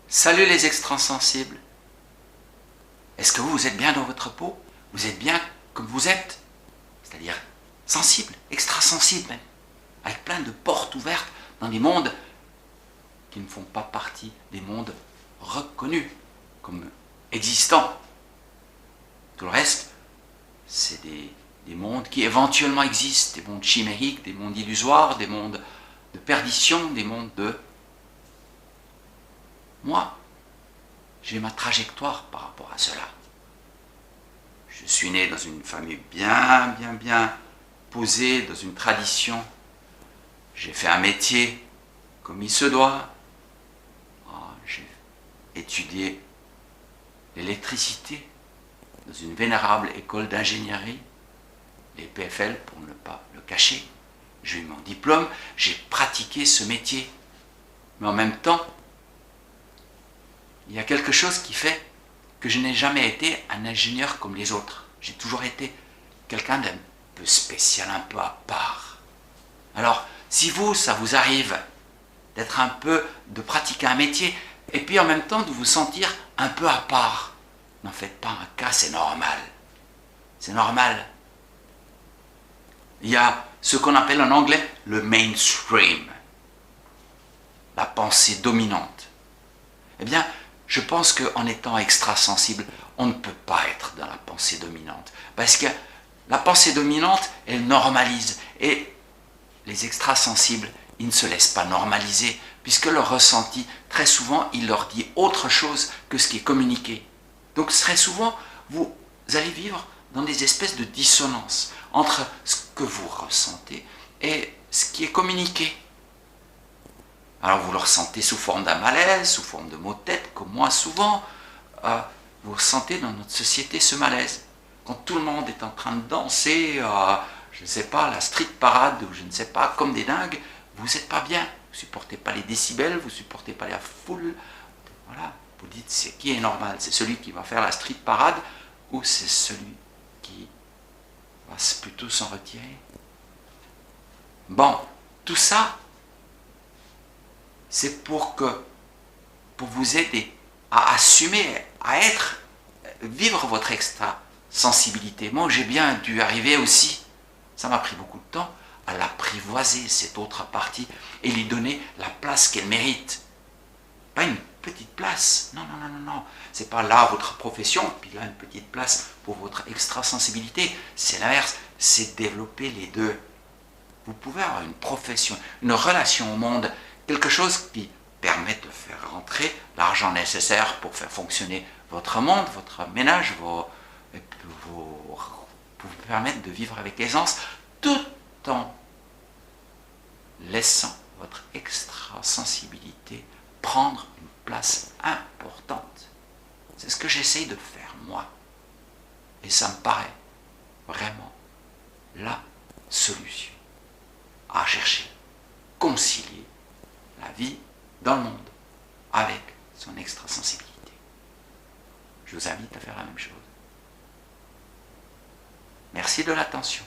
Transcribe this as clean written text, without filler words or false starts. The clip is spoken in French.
Salut les extrasensibles. Est-ce que vous êtes bien dans votre peau? Vous êtes bien comme vous êtes? C'est-à-dire sensible, extrasensible même, avec plein de portes ouvertes dans des mondes qui ne font pas partie des mondes reconnus comme existants. Tout le reste, c'est des mondes qui éventuellement existent, des mondes chimériques, des mondes illusoires, des mondes de perdition, des mondes de... Moi, j'ai ma trajectoire par rapport à cela. Je suis né dans une famille bien posée, dans une tradition. J'ai fait un métier comme il se doit. J'ai étudié l'électricité dans une vénérable école d'ingénierie, les PFL pour ne pas le cacher. J'ai eu mon diplôme, j'ai pratiqué ce métier. Mais en même temps, il y a quelque chose qui fait que je n'ai jamais été un ingénieur comme les autres. J'ai toujours été quelqu'un d'un peu spécial, un peu à part. Alors, si vous, ça vous arrive d'être un peu, de pratiquer un métier, et puis en même temps de vous sentir un peu à part, n'en faites pas un cas, c'est normal. C'est normal. Il y a ce qu'on appelle en anglais le mainstream, la pensée dominante. Eh bien, je pense qu'en étant extrasensible, on ne peut pas être dans la pensée dominante. Parce que la pensée dominante, elle normalise. Et les extrasensibles, ils ne se laissent pas normaliser, puisque leur ressenti, très souvent, il leur dit autre chose que ce qui est communiqué. Donc très souvent, vous allez vivre dans des espèces de dissonance entre ce que vous ressentez et ce qui est communiqué. Alors vous le ressentez sous forme d'un malaise, sous forme de maux de tête, comme moi souvent. Vous ressentez dans notre société ce malaise. Quand tout le monde est en train de danser, je ne sais pas, la street parade, ou je ne sais pas, comme des dingues, vous n'êtes pas bien. Vous ne supportez pas les décibels, vous ne supportez pas la foule. Voilà, vous dites, c'est qui est normal? C'est celui qui va faire la street parade ou c'est celui qui va plutôt s'en retirer? Bon, tout ça, c'est pour vous aider à assumer, à vivre votre extra-sensibilité. Moi, j'ai bien dû arriver aussi, ça m'a pris beaucoup de temps, à l'apprivoiser, cette autre partie, et lui donner la place qu'elle mérite. Pas une petite place, non, c'est pas là votre profession, puis là une petite place pour votre extra-sensibilité, c'est l'inverse, c'est développer les deux. Vous pouvez avoir une profession, une relation au monde, quelque chose qui permet de faire rentrer l'argent nécessaire pour faire fonctionner votre monde, votre ménage, pour vous permettre de vivre avec aisance, tout en laissant votre extrasensibilité prendre une place importante. C'est ce que j'essaye de faire, moi. Et ça me paraît vraiment la solution à chercher, concilier la vie dans le monde avec son extrasensibilité. Je vous invite à faire la même chose. Merci de l'attention.